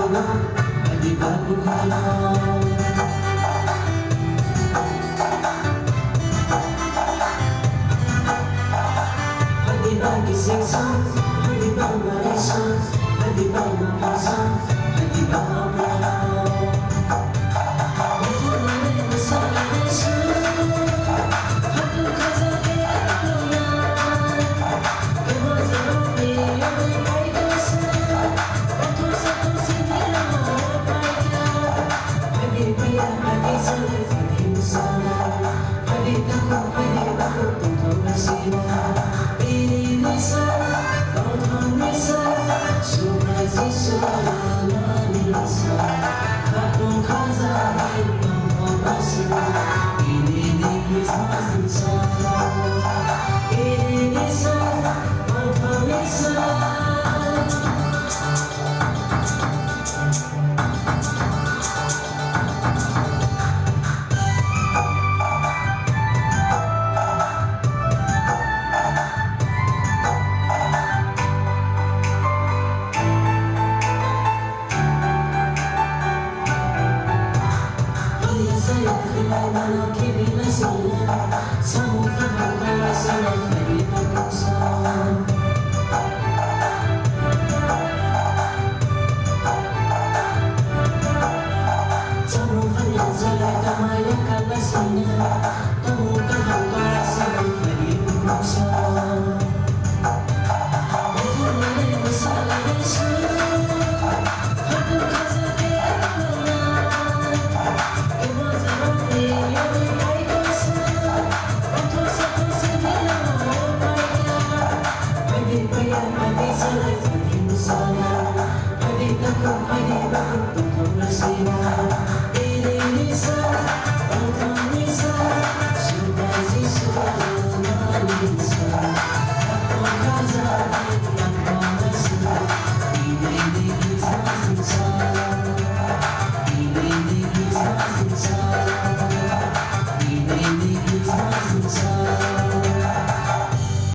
Pwede ba bukalong? Pwede ba gisingsan? Pwede ba marisan? Pwede ba mapasan? Pwede ba bukalong? Ito na rin sa alisan. Hanggang kasakit ako yan. Kaya sa rumi yung kaigasan. Ito sa kusini na mapapaya. Pwede ba yan mag-isang pwede mo sana? Pwede ako, pwede ba ko totoo na sila? Ininisan, kautangisan, subrasisan, ananisan. Katong kasahin ng papasin, ininikis mas din sana. Ininisan, kautangisan. Saya kenal malam kini nasinya. Samudra kaya sana lagi berkusam. Temukan yang saya kamaya kalasinya. Temukan hantar sana lagi berkusam. Itu mana masalah besar. Hati kasih pwede ba kung totoo na sila? Ininisan